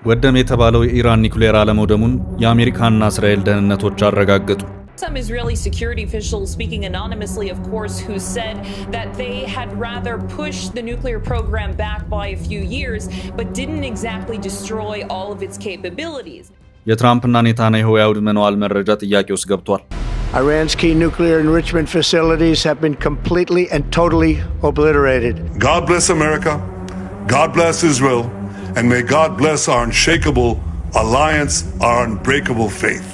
ወደም የተባለው የኢራን ኒኩሌር አለመውደሙን የአሜሪካና እስራኤል ደህንነቶች አረጋገጡ። Some Israeli security officials speaking anonymously, of course, who said that they had rather pushed the nuclear program back by a few years, but didn't exactly destroy all of its capabilities. የትራምፕና ኔታንያሁ ያውድመነዋል መረጃ ጥያቄ ውስጥ ገብቷል። Iran's key nuclear enrichment facilities have been completely and totally obliterated. God bless America. God bless Israel. And may God bless our unshakable alliance, our unbreakable faith.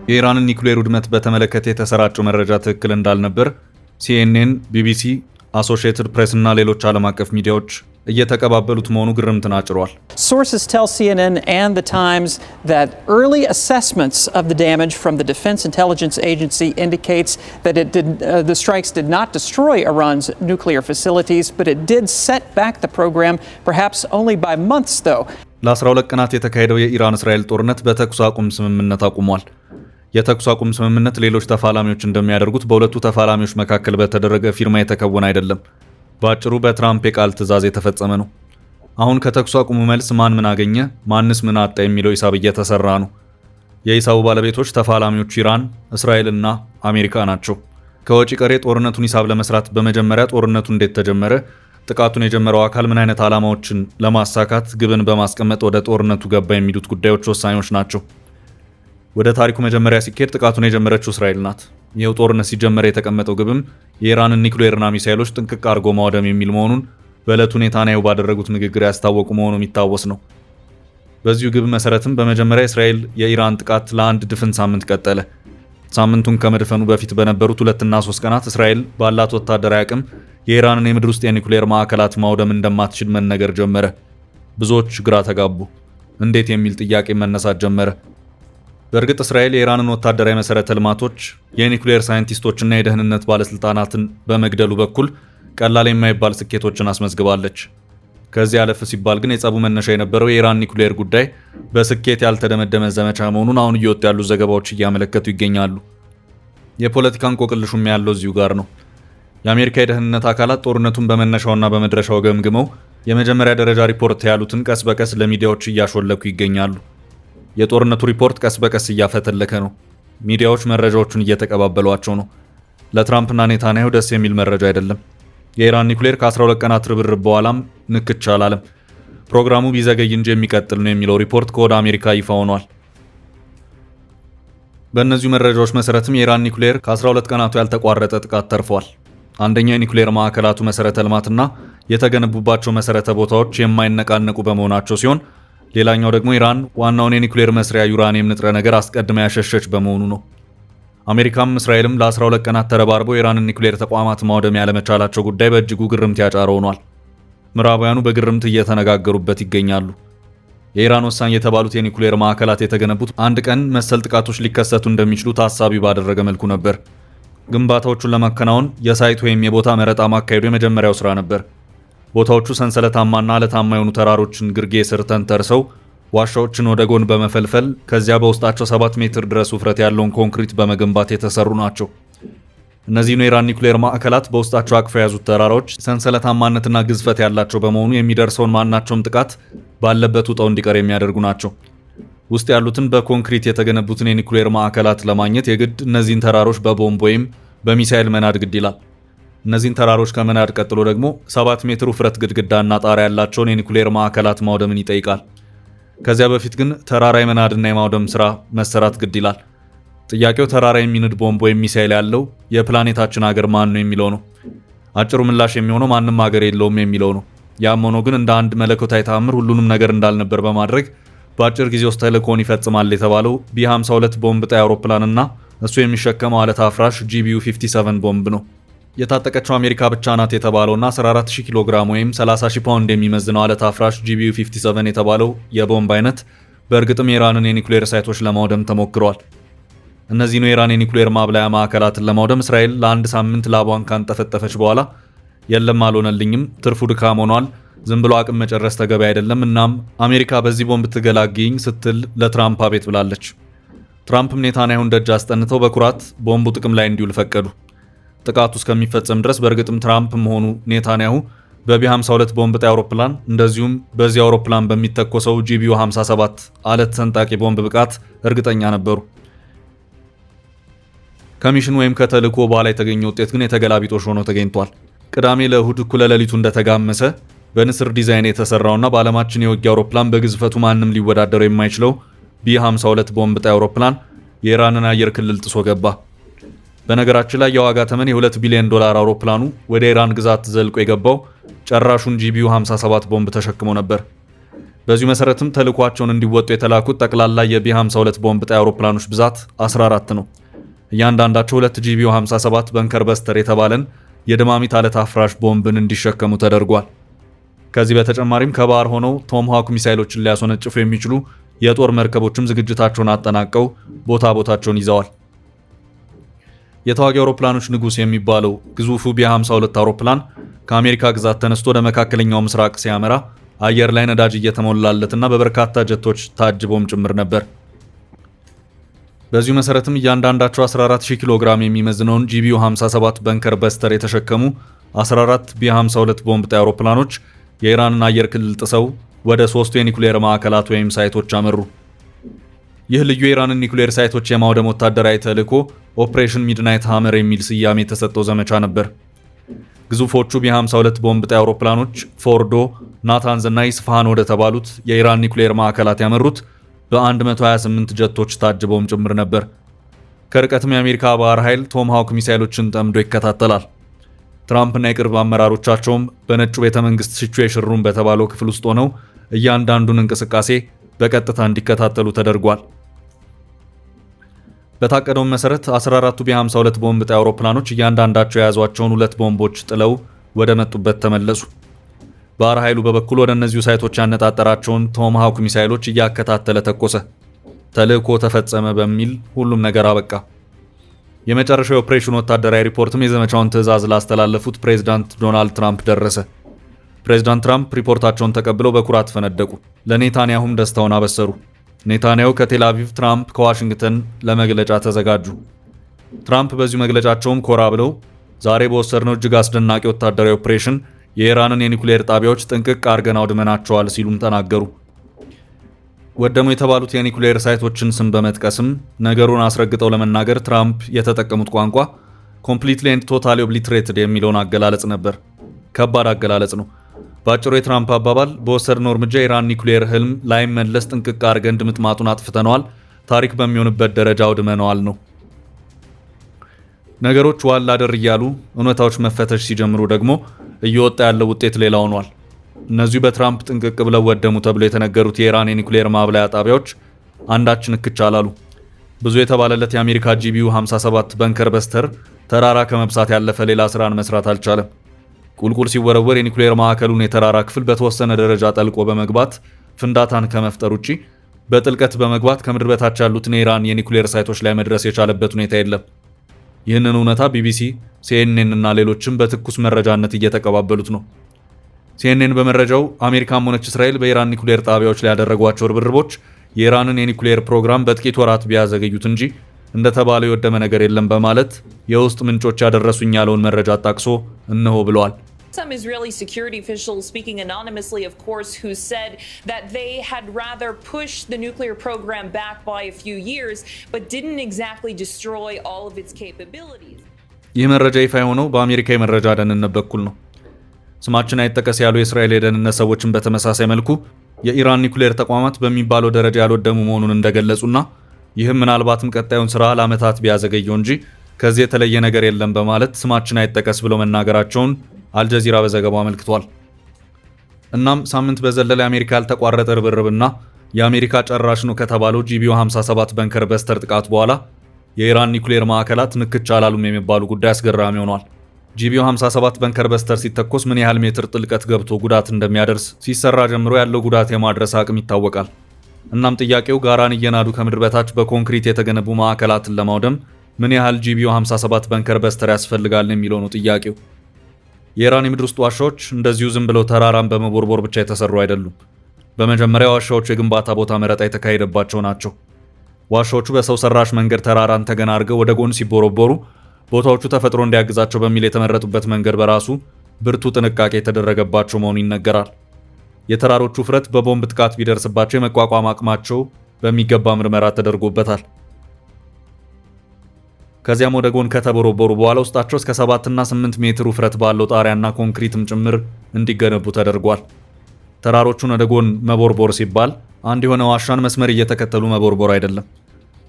የኢራንን ኒኩሌር ውድመት በተመለከተ የተሰራጨው መረጃ ትክክል እንዳልነበር CNN፣ BBC፣ Associated Press እና ሌሎች ዓለም አቀፍ ሚዲያዎች እየተቀባበሉት መሆኑ ግርምትን አጭሯል። Sources tell CNN and The Times that early assessments of the damage from the Defense Intelligence Agency indicates that the strikes did not destroy Iran's nuclear facilities, but it did set back the program, perhaps only by months though. ለ12 ቀናት የተካሄደው የኢራን እስራኤል ጦርነት በተኩስ አቁም ስምምነት አቁሟል። የተኩስ አቁም ስምምነት ሌሎች ተፋላሚዎች እንደሚያደርጉት በሁለቱ ተፋላሚዎች መካከል በተደረገ ፊርማ የተከወነ አይደለም። በአጭሩ በትራምፕ የቃል ትዕዛዝ የተፈጸመ ነው። አሁን ከተኩስ አቁሙ መልስ ማን ምን አገኘ፣ ማንስ ምን አጣ የሚለው ሂሳብ እየተሰራ ነው። የሂሳቡ ባለቤቶች ተፋላሚዎች ኢራን፣ እስራኤልና አሜሪካ ናቸው። ከወጪ ቀሬ ጦርነቱን ሂሳብ ለመስራት በመጀመሪያ ጦርነቱ እንዴት ተጀመረ፣ ጥቃቱን የጀመረው አካል ምን አይነት ዓላማዎችን ለማሳካት ግብን በማስቀመጥ ወደ ጦርነቱ ገባ የሚሉት ጉዳዮች ወሳኞች ናቸው። ወደ ታሪኩ መጀመሪያ ሲኬድ ጥቃቱን የጀመረችው እስራኤል ናት። ይኸው ጦርነት ሲጀመር የተቀመጠው ግብም የኢራንን ኒኩሌርና ሚሳኤሎች ጥንቅቅ አድርጎ ማውደም የሚል መሆኑን በዕለቱ ኔታንያሁ ባደረጉት ንግግር ያስታወቁ መሆኑ የሚታወስ ነው። በዚሁ ግብ መሰረትም በመጀመሪያ እስራኤል የኢራን ጥቃት ለአንድ ድፍን ሳምንት ቀጠለ። ሳምንቱን ከመድፈኑ በፊት በነበሩት 2 እና 3 ቀናት እስራኤል ባላት ወታደራዊ አቅም የኢራንን የምድር ውስጥ የኒኩሌር ማዕከላት ማውደም እንደማትችል መነገር ጀመረ። ብዙዎች ግራ ተጋቡ። እንዴት የሚል ጥያቄ መነሳት ጀመረ። በእርግጥ እስራኤል የኢራንን ወታደራዊ መሰረተ ልማቶች፣ የኒኩሌር ሳይንቲስቶችና የደህንነት ባለስልጣናትን በመግደሉ በኩል ቀላል የማይባል ስኬቶችን አስመዝግባለች። ከዚህ አለፍ ሲባል ግን የጸቡ መነሻ የነበረው የኢራን ኒኩሌር ጉዳይ በስኬት ያልተደመደመ ዘመቻ መሆኑን አሁን እየወጡ ያሉ ዘገባዎች እያመለከቱ ይገኛሉ። የፖለቲካ እንቆቅልሹም ያለው እዚሁ ጋር ነው። የአሜሪካ የደህንነት አካላት ጦርነቱን በመነሻውና በመድረሻው ገምግመው የመጀመሪያ ደረጃ ሪፖርት ያሉትን ቀስ በቀስ ለሚዲያዎች እያሾለኩ ይገኛሉ። የጦርነቱ ሪፖርት ቀስ በቀስ እያፈተለከ ነው። ሚዲያዎች መረጃዎቹን እየተቀባበሏቸው ነው። ለትራምፕና ኔታንያሁ ደስ የሚል መረጃ አይደለም። የኢራን ኒኩሌር ከ12 ቀናት ርብርብ በኋላም ንክች አላለም። ፕሮግራሙ ቢዘገይ እንጂ የሚቀጥል ነው የሚለው ሪፖርት ከወደ አሜሪካ ይፋ ሆኗል። በእነዚሁ መረጃዎች መሰረትም የኢራን ኒኩሌር ከ12 ቀናቱ ያልተቋረጠ ጥቃት ተርፏል። አንደኛው የኒኩሌር ማዕከላቱ መሰረተ ልማትና የተገነቡባቸው መሰረተ ቦታዎች የማይነቃነቁ በመሆናቸው ሲሆን ሌላኛው ደግሞ ኢራን ዋናውን የኒኩሌር መስሪያ ዩራኒየም ንጥረ ነገር አስቀድማ ያሸሸች በመሆኑ ነው። አሜሪካም እስራኤልም ለ12 ቀናት ተረባርበው የኢራንን ኒኩሌር ተቋማት ማውደም ያለመቻላቸው ጉዳይ በእጅጉ ግርምት ያጫረው ሆኗል። ምዕራባውያኑ በግርምት እየተነጋገሩበት ይገኛሉ። የኢራን ወሳኝ የተባሉት የኒኩሌር ማዕከላት የተገነቡት አንድ ቀን መሰል ጥቃቶች ሊከሰቱ እንደሚችሉ ታሳቢ ባደረገ መልኩ ነበር። ግንባታዎቹን ለማከናወን የሳይት ወይም የቦታ መረጣ ማካሄዱ የመጀመሪያው ስራ ነበር። ቦታዎቹ ሰንሰለታማና አለታማ የሆኑ ተራሮችን ግርጌ ስር ተንተርሰው ዋሻዎችን ወደ ጎን በመፈልፈል ከዚያ በውስጣቸው 7 ሜትር ድረስ ውፍረት ያለውን ኮንክሪት በመገንባት የተሰሩ ናቸው። እነዚህ የኢራን ኒኩሌር ማዕከላት በውስጣቸው አቅፈው የያዙት ተራራዎች ሰንሰለታማነትና ግዝፈት ያላቸው በመሆኑ የሚደርሰውን ማናቸውም ጥቃት ባለበት ውጠው እንዲቀር የሚያደርጉ ናቸው። ውስጥ ያሉትን በኮንክሪት የተገነቡትን የኒኩሌር ማዕከላት ለማግኘት የግድ እነዚህን ተራሮች በቦምብ ወይም በሚሳኤል መናድ ግድ ይላል። እነዚህን ተራሮች ከመናድ ቀጥሎ ደግሞ 7 ሜትር ውፍረት ግድግዳና ጣሪያ ያላቸውን የኒኩሌር ማዕከላት ማውደምን ይጠይቃል። ከዚያ በፊት ግን ተራራ የመናድና የማውደም ስራ መሰራት ግድ ይላል። ጥያቄው ተራራ የሚንድ ቦምብ ወይም ሚሳኤል ያለው የፕላኔታችን ሀገር ማን ነው የሚለው ነው። አጭሩ ምላሽ የሚሆነው ማንም ሀገር የለውም የሚለው ነው። ያም ሆኖ ግን እንደ አንድ መለኮታዊ ተአምር ሁሉንም ነገር እንዳልነበር በማድረግ በአጭር ጊዜ ውስጥ ተልእኮውን ይፈጽማል የተባለው ቢ52 ቦምብ ጣይ አውሮፕላንና እሱ የሚሸከመው አለት አፍራሽ GBU-57 ቦምብ ነው። የታጠቀችው አሜሪካ ብቻ ናት የተባለውና 14000 ኪሎ ግራም ወይም 30000 ፓውንድ የሚመዝነው አለት አፍራሽ GBU-57 የተባለው የቦምብ አይነት በእርግጥም የኢራንን የኒኩሌር ሳይቶች ለማውደም ተሞክሯል። እነዚህ ነው የኢራን የኒኩሌር ማብላያ ማዕከላትን ለማውደም እስራኤል ለአንድ ሳምንት ላቧን ካንጠፈጠፈች በኋላ የለም አልሆነልኝም፣ ትርፉ ድካም ሆኗል፣ ዝም ብሎ አቅም መጨረስ ተገቢ አይደለም፣ እናም አሜሪካ በዚህ ቦምብ ትገላግኝ ስትል ለትራምፕ አቤት ብላለች። ትራምፕም ኔታንያሁን ደጅ አስጠንተው በኩራት ቦምቡ ጥቅም ላይ እንዲውል ፈቀዱ። ጥቃቱ እስከሚፈጸም ድረስ በእርግጥም ትራምፕም ሆኑ ኔታንያሁ በቢ52 ቦምብ ጣይ አውሮፕላን እንደዚሁም በዚህ አውሮፕላን በሚተኮሰው ጂቢዩ 57 አለት ሰንጣቂ ቦምብ ብቃት እርግጠኛ ነበሩ። ከሚሽን ወይም ከተልእኮ በኋላ የተገኘ ውጤት ግን የተገላቢጦሽ ሆኖ ተገኝቷል። ቅዳሜ ለእሁድ እኩለ ሌሊቱ እንደተጋመሰ በንስር ዲዛይን የተሰራውና በዓለማችን የውጊያ አውሮፕላን በግዝፈቱ ማንም ሊወዳደረው የማይችለው ቢ52 ቦምብ ጣይ አውሮፕላን የኢራንን አየር ክልል ጥሶ ገባ። በነገራችን ላይ የዋጋ ተመን የ$2 ቢሊዮን አውሮፕላኑ ወደ ኢራን ግዛት ዘልቆ የገባው ጨራሹን ጂቢዩ 57 ቦምብ ተሸክሞ ነበር። በዚሁ መሰረትም ተልኳቸውን እንዲወጡ የተላኩት ጠቅላላ የቢ52 ቦምብ ጣይ አውሮፕላኖች ብዛት 14 ነው። እያንዳንዳቸው 2 ጂቢዩ 57 በንከር በስተር የተባለን የደማሚት አለት አፍራሽ ቦምብን እንዲሸከሙ ተደርጓል። ከዚህ በተጨማሪም ከባህር ሆነው ቶምሃውክ ሚሳይሎችን ሊያስወነጭፉ የሚችሉ የጦር መርከቦችም ዝግጅታቸውን አጠናቀው ቦታቸውን ይዘዋል። የተዋጊ አውሮፕላኖች ንጉስ የሚባለው ግዙፉ ቢ52 አውሮፕላን ከአሜሪካ ግዛት ተነስቶ ወደ መካከለኛው ምስራቅ ሲያመራ አየር ላይ ነዳጅ እየተሞላለትና በበርካታ ጀቶች ታጅቦም ጭምር ነበር። በዚሁ መሰረትም እያንዳንዳቸው 14000 ኪሎ ግራም የሚመዝነውን ጂቢዩ 57 በንከር በስተር የተሸከሙ 14 ቢ52 ቦምብ ጣይ አውሮፕላኖች የኢራንን አየር ክልል ጥሰው ወደ 3 የኒኩሌር ማዕከላት ወይም ሳይቶች አመሩ። ይህ ልዩ የኢራንን ኒኩሌር ሳይቶች የማውደም ወታደራዊ ተልዕኮ ኦፕሬሽን ሚድናይት ሃመር የሚል ስያሜ የተሰጠው ዘመቻ ነበር። ግዙፎቹ ቢ52 ቦምብ ጣይ አውሮፕላኖች ፎርዶ፣ ናታንዝ እና ኢስፋሃን ወደ ተባሉት የኢራን ኒኩሌር ማዕከላት ያመሩት በ128 ጀቶች ታጅበውም ጭምር ነበር። ከርቀትም የአሜሪካ ባህር ኃይል ቶምሃውክ ሚሳይሎችን ጠምዶ ይከታተላል። ትራምፕና የቅርብ አመራሮቻቸውም በነጩ ቤተ መንግስት ሲቹዌሽን ሩም በተባለው ክፍል ውስጥ ሆነው እያንዳንዱን እንቅስቃሴ በቀጥታ እንዲከታተሉ ተደርጓል። በታቀደው መሰረት 14ቱ ቢ52 ቦምብ ጣይ አውሮፕላኖች እያንዳንዳቸው የያዟቸውን 2 ቦምቦች ጥለው ወደ መጡበት ተመለሱ። ባህር ኃይሉ በበኩል ወደ እነዚሁ ሳይቶች ያነጣጠራቸውን ቶምሃውክ ሚሳይሎች እያከታተለ ተኮሰ። ተልእኮ ተፈጸመ በሚል ሁሉም ነገር አበቃ። የመጨረሻው ኦፕሬሽን ወታደራዊ ሪፖርትም የዘመቻውን ትዕዛዝ ላስተላለፉት ፕሬዝዳንት ዶናልድ ትራምፕ ደረሰ። ፕሬዝዳንት ትራምፕ ሪፖርታቸውን ተቀብለው በኩራት ፈነደቁ። ለኔታንያሁም ደስታውን አበሰሩ። ኔታንያሁ ከቴል አቪቭ፣ ትራምፕ ከዋሽንግተን ለመግለጫ ተዘጋጁ። ትራምፕ በዚሁ መግለጫቸውም ኮራ ብለው ዛሬ በወሰድነው እጅግ አስደናቂ ወታደራዊ ኦፕሬሽን የኢራንን የኒኩሌር ጣቢያዎች ጥንቅቅ አድርገን አውድመናቸዋል ሲሉም ተናገሩ። ወደሙ የተባሉት የኒኩሌር ሳይቶችን ስም በመጥቀስም ነገሩን አስረግጠው ለመናገር ትራምፕ የተጠቀሙት ቋንቋ ኮምፕሊትሊ ኤንድ ቶታሊ ኦብሊትሬትድ የሚለውን አገላለጽ ነበር። ከባድ አገላለጽ ነው። በአጭሩ የትራምፕ አባባል በወሰድነው እርምጃ የኢራን ኒኩሌር ህልም ላይመለስ ጥንቅቅ አድርገን ድምጥማጡን አጥፍተነዋል፣ ታሪክ በሚሆንበት ደረጃ አውድመነዋል ነው። ነገሮች ዋላ ደር እያሉ እውነታዎች መፈተሽ ሲጀምሩ ደግሞ እየወጣ ያለው ውጤት ሌላ ሆኗል። እነዚሁ በትራምፕ ጥንቅቅ ብለው ወደሙ ተብሎ የተነገሩት የኢራን የኒኩሌር ማብላያ ጣቢያዎች አንዳችን እክች አላሉ። ብዙ የተባለለት የአሜሪካ ጂቢዩ 57 በንከር በስተር ተራራ ከመብሳት ያለፈ ሌላ ስራን መስራት አልቻለም። ቁልቁል ሲወረወር የኒኩሌር ማዕከሉን የተራራ ክፍል በተወሰነ ደረጃ ጠልቆ በመግባት ፍንዳታን ከመፍጠር ውጪ በጥልቀት በመግባት ከምድር በታች ያሉትን የኢራን የኒኩሌር ሳይቶች ላይ መድረስ የቻለበት ሁኔታ የለም። ይህንን እውነታ ቢቢሲ፣ ሲኤንኤን እና ሌሎችም በትኩስ መረጃነት እየተቀባበሉት ነው። ሲኤንኤን በመረጃው አሜሪካም ሆነች እስራኤል በኢራን ኒኩሌር ጣቢያዎች ላይ ያደረጓቸው ርብርቦች የኢራንን የኒኩሌር ፕሮግራም በጥቂት ወራት ቢያዘገዩት እንጂ እንደተባለው የወደመ ነገር የለም በማለት የውስጥ ምንጮች ያደረሱኝ ያለውን መረጃ አጣቅሶ እነሆ ብለዋል። Some Israeli security officials, speaking anonymously, of course, who said that they had rather pushed the nuclear program back by a few years, but didn't exactly destroy all of its capabilities. ይህ መረጃ ይፋ የሆነው በአሜሪካ የመረጃ ደህንነት በኩል ነው። ስማችን አይጠቀስ ያሉ የእስራኤል የደህንነት ሰዎችን በተመሳሳይ መልኩ የኢራን ኒኩሌር ተቋማት በሚባለው ደረጃ ያልወደሙ መሆኑን እንደገለጹና ይህም ምናልባትም ቀጣዩን ስራ ለዓመታት ቢያዘገየው እንጂ ከዚህ የተለየ ነገር የለም በማለት ስማችን አይጠቀስ ብለው መናገራቸውን አልጀዚራ በዘገባው አመልክቷል። እናም ሳምንት በዘለለ የአሜሪካ ያልተቋረጠ ርብርብና የአሜሪካ ጨራሽ ነው ከተባለው ጂቢዩ 57 በንከር በስተር ጥቃት በኋላ የኢራን ኒኩሌር ማዕከላት ንክች አላሉም የሚባሉ ጉዳይ አስገራሚ ሆኗል። ጂቢዩ 57 በንከር በስተር ሲተኮስ ምን ያህል ሜትር ጥልቀት ገብቶ ጉዳት እንደሚያደርስ ሲሰራ ጀምሮ ያለው ጉዳት የማድረስ አቅም ይታወቃል። እናም ጥያቄው ጋራን እየናዱ ከምድር በታች በኮንክሪት የተገነቡ ማዕከላትን ለማውደም ምን ያህል ጂቢዩ 57 በንከር በስተር ያስፈልጋል የሚለው ነው ጥያቄው። የኢራን የምድር ውስጥ ዋሻዎች እንደዚሁ ዝም ብለው ተራራን በመቦርቦር ብቻ የተሰሩ አይደሉም። በመጀመሪያ ዋሻዎቹ የግንባታ ቦታ መረጣ የተካሄደባቸው ናቸው። ዋሻዎቹ በሰው ሰራሽ መንገድ ተራራን ተገና አድርገው ወደ ጎን ሲቦረቦሩ ቦታዎቹ ተፈጥሮ እንዲያግዛቸው በሚል የተመረጡበት መንገድ በራሱ ብርቱ ጥንቃቄ የተደረገባቸው መሆኑ ይነገራል። የተራሮቹ ውፍረት በቦምብ ጥቃት ቢደርስባቸው የመቋቋም አቅማቸው በሚገባ ምርመራ ተደርጎበታል። ከዚያም ወደ ጎን ከተቦረቦሩ በኋላ ውስጣቸው እስከ 7 እና 8 ሜትር ውፍረት ባለው ጣሪያና ኮንክሪትም ጭምር እንዲገነቡ ተደርጓል። ተራሮቹን ወደ ጎን መቦርቦር ሲባል አንድ የሆነ ዋሻን መስመር እየተከተሉ መቦርቦር አይደለም።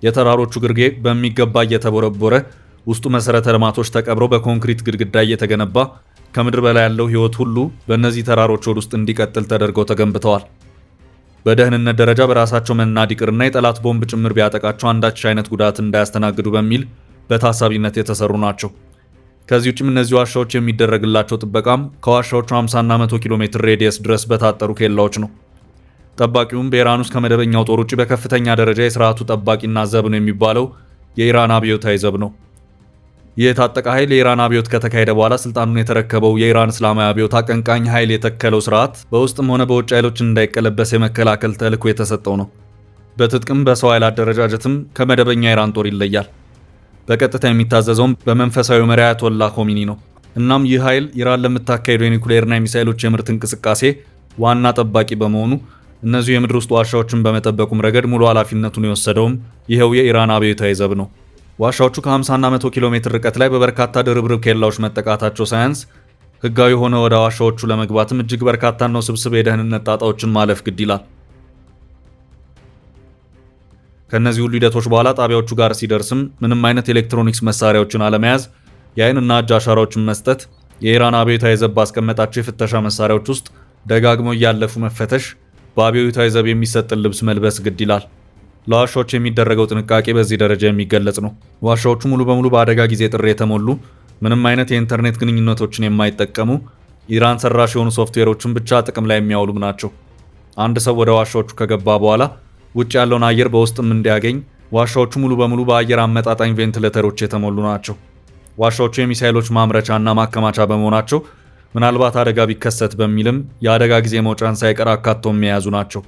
የተራሮቹ ግርጌ በሚገባ እየተቦረቦረ ውስጡ መሰረተ ልማቶች ተቀብረው በኮንክሪት ግድግዳ እየተገነባ ከምድር በላይ ያለው ህይወት ሁሉ በእነዚህ ተራሮች ውስጥ እንዲቀጥል ተደርገው ተገንብተዋል። በደህንነት ደረጃ በራሳቸው መናድ ይቅርና የጠላት ቦምብ ጭምር ቢያጠቃቸው አንዳች አይነት ጉዳት እንዳያስተናግዱ በሚል በታሳቢነት የተሰሩ ናቸው። ከዚህ ውጭም እነዚህ ዋሻዎች የሚደረግላቸው ጥበቃም ከዋሻዎቹ 50 እና 100 ኪሎ ሜትር ሬዲየስ ድረስ በታጠሩ ኬላዎች ነው። ጠባቂውም በኢራን ውስጥ ከመደበኛው ጦር ውጭ በከፍተኛ ደረጃ የስርዓቱ ጠባቂና ዘብ ነው የሚባለው የኢራን አብዮታዊ ዘብ ነው። ይህ የታጠቀ ኃይል የኢራን አብዮት ከተካሄደ በኋላ ስልጣኑን የተረከበው የኢራን እስላማዊ አብዮት አቀንቃኝ ኃይል የተከለው ስርዓት በውስጥም ሆነ በውጭ ኃይሎች እንዳይቀለበስ የመከላከል ተልዕኮ የተሰጠው ነው። በትጥቅም በሰው ኃይል አደረጃጀትም ከመደበኛ ኢራን ጦር ይለያል። በቀጥታ የሚታዘዘውም በመንፈሳዊ መሪ አያቶላህ ኮሚኒ ነው። እናም ይህ ኃይል ኢራን ለምታካሄደው የኒኩሌርና የሚሳይሎች የምርት እንቅስቃሴ ዋና ጠባቂ በመሆኑ እነዚሁ የምድር ውስጥ ዋሻዎችን በመጠበቁም ረገድ ሙሉ ኃላፊነቱን የወሰደውም ይኸው የኢራን አብዮታዊ ዘብ ነው። ዋሻዎቹ ከ50 እና 100 ኪሎ ሜትር ርቀት ላይ በበርካታ ድርብርብ ኬላዎች መጠቃታቸው ሳያንስ ህጋዊ ሆነ ወደ ዋሻዎቹ ለመግባትም እጅግ በርካታና ውስብስብ የደህንነት ጣጣዎችን ማለፍ ግድ ይላል። ከነዚህ ሁሉ ሂደቶች በኋላ ጣቢያዎቹ ጋር ሲደርስም ምንም አይነት ኤሌክትሮኒክስ መሳሪያዎችን አለመያዝ፣ የአይንና እጅ አሻራዎችን መስጠት፣ የኢራን አብዮታዊ ዘብ ባስቀመጣቸው የፍተሻ መሳሪያዎች ውስጥ ደጋግመው እያለፉ መፈተሽ፣ በአብዮታዊ ዘብ የሚሰጥን ልብስ መልበስ ግድ ይላል። ለዋሻዎች የሚደረገው ጥንቃቄ በዚህ ደረጃ የሚገለጽ ነው። ዋሻዎቹ ሙሉ በሙሉ በአደጋ ጊዜ ጥሪ የተሞሉ፣ ምንም አይነት የኢንተርኔት ግንኙነቶችን የማይጠቀሙ፣ ኢራን ሰራሽ የሆኑ ሶፍትዌሮችን ብቻ ጥቅም ላይ የሚያውሉም ናቸው። አንድ ሰው ወደ ዋሻዎቹ ከገባ በኋላ ውጭ ያለውን አየር በውስጥም እንዲያገኝ ዋሻዎቹ ሙሉ በሙሉ በአየር አመጣጣኝ ቬንቲሌተሮች የተሞሉ ናቸው። ዋሻዎቹ የሚሳይሎች ማምረቻና ማከማቻ በመሆናቸው ምናልባት አደጋ ቢከሰት በሚልም የአደጋ ጊዜ መውጫን ሳይቀር አካተው የሚያዙ ናቸው።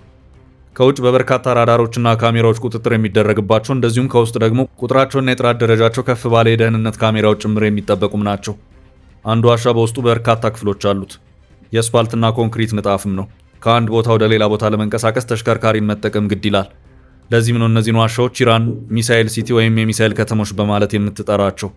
ከውጭ በበርካታ ራዳሮችና ካሜራዎች ቁጥጥር የሚደረግባቸው እንደዚሁም ከውስጥ ደግሞ ቁጥራቸውና የጥራት ደረጃቸው ከፍ ባለ የደህንነት ካሜራዎች ጭምር የሚጠበቁም ናቸው። አንድ ዋሻ በውስጡ በርካታ ክፍሎች አሉት። የአስፋልትና ኮንክሪት ንጣፍም ነው። ከአንድ ቦታ ወደ ሌላ ቦታ ለመንቀሳቀስ ተሽከርካሪን መጠቀም ግድ ይላል። ለዚህም ነው እነዚህን ዋሻዎች ኢራን ሚሳኤል ሲቲ ወይም የሚሳኤል ከተሞች በማለት የምትጠራቸው።